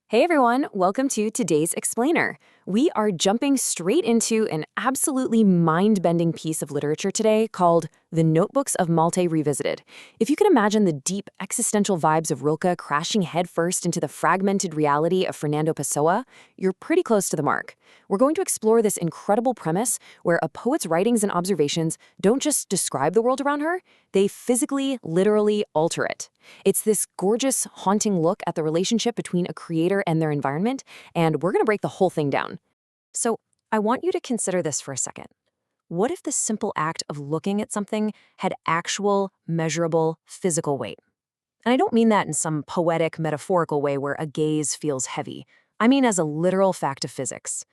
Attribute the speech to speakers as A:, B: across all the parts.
A: Hey everyone, welcome to today's Explainer. We are jumping straight into an absolutely mind-bending piece of literature today called The Notebooks of Malte Revisited. If you can imagine the deep existential vibes of Rilke crashing headfirst into the fragmented reality of Fernando Pessoa, you're pretty close to the mark. We're going to explore this incredible premise where a poet's writings and observations don't just describe the world around her, they physically, literally alter it. It's this gorgeous, haunting look at the relationship between a creator and their environment, and we're going to break the whole thing down. So, I want you to consider this for a second. What if the simple act of looking at something had actual, measurable, physical weight? And I don't mean that in some poetic, metaphorical way where a gaze feels heavy. I mean as a literal fact of physics.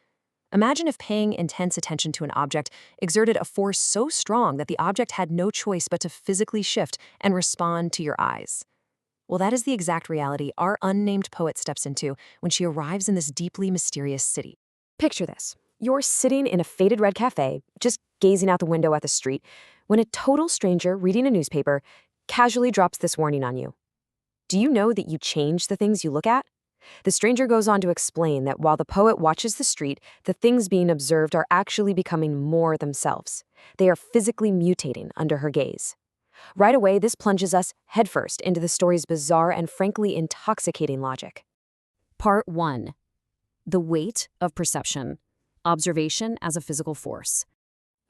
A: Imagine if paying intense attention to an object exerted a force so strong that the object had no choice but to physically shift and respond to your eyes. Well, that is the exact reality our unnamed poet steps into when she arrives in this deeply mysterious city. Picture this. You're sitting in a faded red cafe, just gazing out the window at the street, when a total stranger reading a newspaper casually drops this warning on you. Do you know that you change the things you look at? The stranger goes on to explain that while the poet watches the street, the things being observed are actually becoming more themselves. They are physically mutating under her gaze. Right away, this plunges us headfirst into the story's bizarre and frankly intoxicating logic. Part 1. The weight of perception. Observation as a physical force.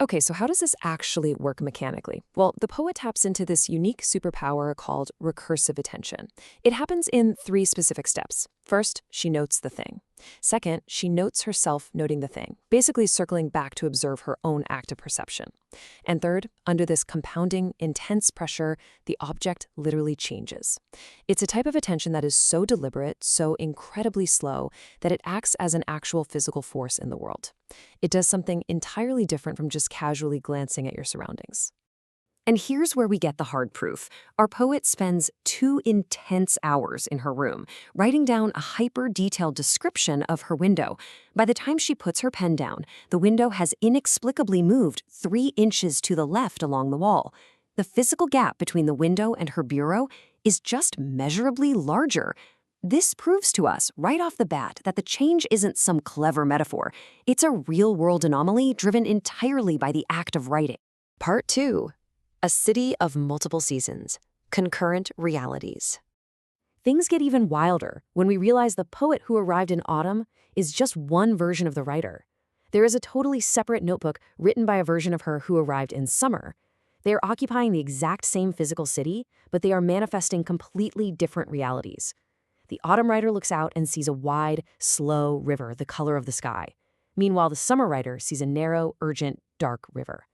A: Okay, so how does this actually work mechanically? Well, the poet taps into this unique superpower called recursive attention. It happens in 3 specific steps. First, she notes the thing. Second, she notes herself noting the thing, basically circling back to observe her own act of perception. And third, under this compounding, intense pressure, the object literally changes. It's a type of attention that is so deliberate, so incredibly slow, that it acts as an actual physical force in the world. It does something entirely different from just casually glancing at your surroundings. And here's where we get the hard proof. Our poet spends 2 intense hours in her room, writing down a hyper-detailed description of her window. By the time she puts her pen down, the window has inexplicably moved 3 inches to the left along the wall. The physical gap between the window and her bureau is just measurably larger. This proves to us, right off the bat, that the change isn't some clever metaphor. It's a real-world anomaly driven entirely by the act of writing. Part 2. A city of multiple seasons. Concurrent realities. Things get even wilder when we realize the poet who arrived in autumn is just one version of the writer. There is a totally separate notebook written by a version of her who arrived in summer. They are occupying the exact same physical city, but they are manifesting completely different realities. The autumn writer looks out and sees a wide, slow river the color of the sky. Meanwhile, the summer writer sees a narrow, urgent, dark river.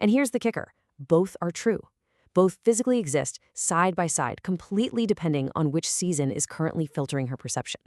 A: And here's the kicker. Both are true. Both physically exist side by side, completely depending on which season is currently filtering her perception.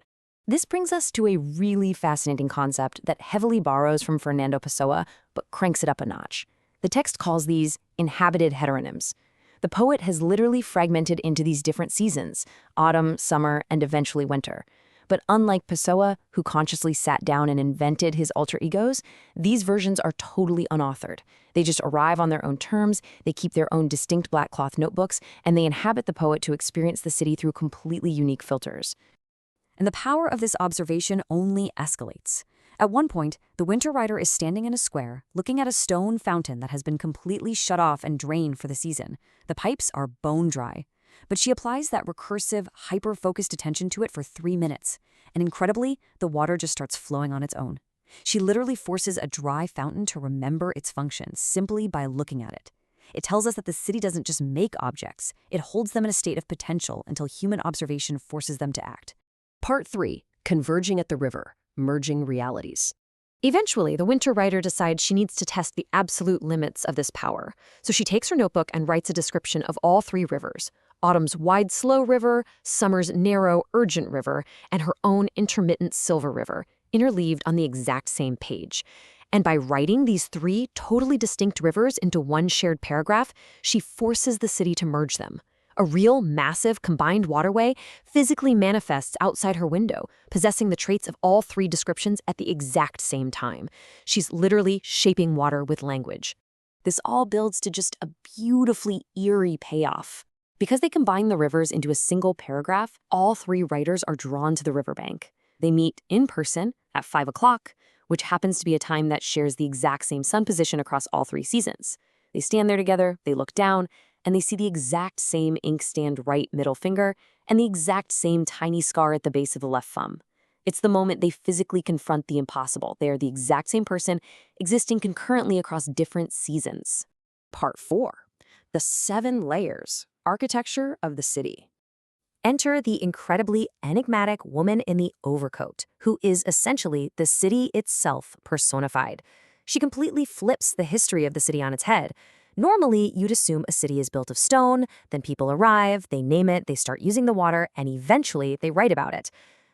A: This brings us to a really fascinating concept that heavily borrows from Fernando Pessoa, but cranks it up a notch. The text calls these inhabited heteronyms. The poet has literally fragmented into these different seasons, autumn, summer, and eventually winter. But unlike Pessoa, who consciously sat down and invented his alter egos, these versions are totally unauthored. They just arrive on their own terms, they keep their own distinct black cloth notebooks, and they inhabit the poet to experience the city through completely unique filters. And the power of this observation only escalates. At one point, the winter writer is standing in a square, looking at a stone fountain that has been completely shut off and drained for the season. The pipes are bone dry. But she applies that recursive, hyper-focused attention to it for 3 minutes. And incredibly, the water just starts flowing on its own. She literally forces a dry fountain to remember its function simply by looking at it. It tells us that the city doesn't just make objects, it holds them in a state of potential until human observation forces them to act. Part 3. Converging at the river. Merging realities. Eventually, the winter writer decides she needs to test the absolute limits of this power. So she takes her notebook and writes a description of all 3 rivers: autumn's wide, slow river, summer's narrow, urgent river, and her own intermittent silver river, interleaved on the exact same page. And by writing these 3 totally distinct rivers into one shared paragraph, she forces the city to merge them. A real, massive, combined waterway physically manifests outside her window, possessing the traits of all 3 descriptions at the exact same time. She's literally shaping water with language. This all builds to just a beautifully eerie payoff. Because they combine the rivers into a single paragraph, all 3 writers are drawn to the riverbank. They meet in person at 5 o'clock, which happens to be a time that shares the exact same sun position across all 3 seasons. They stand there together, they look down, and they see the exact same inkstand right middle finger and the exact same tiny scar at the base of the left thumb. It's the moment they physically confront the impossible. They are the exact same person, existing concurrently across different seasons. Part 4. The 7 layers. Architecture of the city. Enter the incredibly enigmatic woman in the overcoat, who is essentially the city itself personified. She completely flips the history of the city on its head. Normally, you'd assume a city is built of stone, then people arrive, they name it, they start using the water, and eventually they write about it.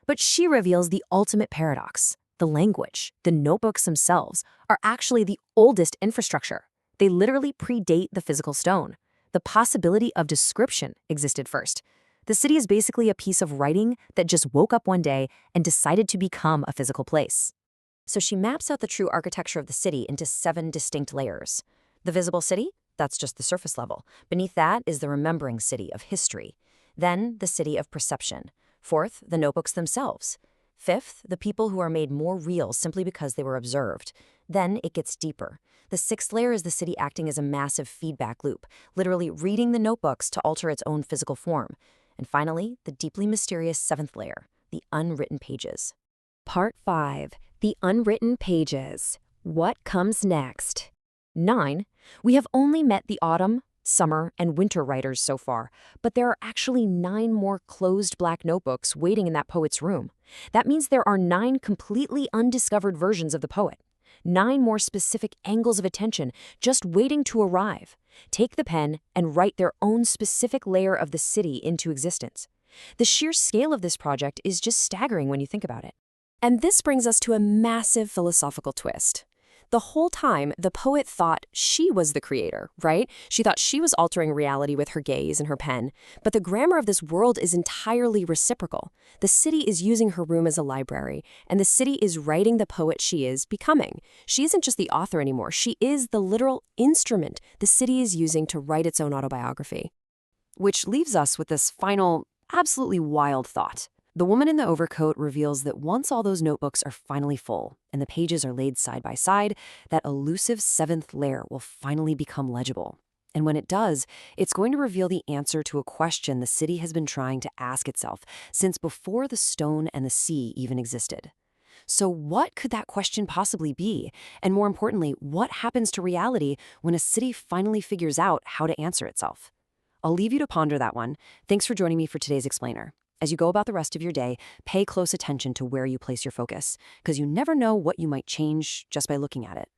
A: But she reveals the ultimate paradox. The language, the notebooks themselves, are actually the oldest infrastructure. They literally predate the physical stone. The possibility of description existed first. The city is basically a piece of writing that just woke up one day and decided to become a physical place. So she maps out the true architecture of the city into 7 distinct layers. The visible city? That's just the surface level. Beneath that is the remembering city of history. Then the city of perception. 4th, the notebooks themselves. 5th, the people who are made more real simply because they were observed. Then it gets deeper. The 6th layer is the city acting as a massive feedback loop, literally reading the notebooks to alter its own physical form. And finally, the deeply mysterious 7th layer, the unwritten pages. Part 5. The unwritten pages. What comes next? 9. We have only met the autumn, summer, and winter writers so far, but there are actually 9 more closed black notebooks waiting in that poet's room. That means there are 9 completely undiscovered versions of the poet. 9 more specific angles of attention just waiting to arrive. Take the pen and write their own specific layer of the city into existence. The sheer scale of this project is just staggering when you think about it. And this brings us to a massive philosophical twist. The whole time, the poet thought she was the creator, right? She thought she was altering reality with her gaze and her pen. But the grammar of this world is entirely reciprocal. The city is using her room as a library, and the city is writing the poet she is becoming. She isn't just the author anymore. She is the literal instrument the city is using to write its own autobiography. Which leaves us with this final, absolutely wild thought. The woman in the overcoat reveals that once all those notebooks are finally full and the pages are laid side by side, that elusive 7th layer will finally become legible. And when it does, it's going to reveal the answer to a question the city has been trying to ask itself since before the stone and the sea even existed. So what could that question possibly be? And more importantly, what happens to reality when a city finally figures out how to answer itself? I'll leave you to ponder that one. Thanks for joining me for today's Explainer. As you go about the rest of your day, pay close attention to where you place your focus, because you never know what you might change just by looking at it.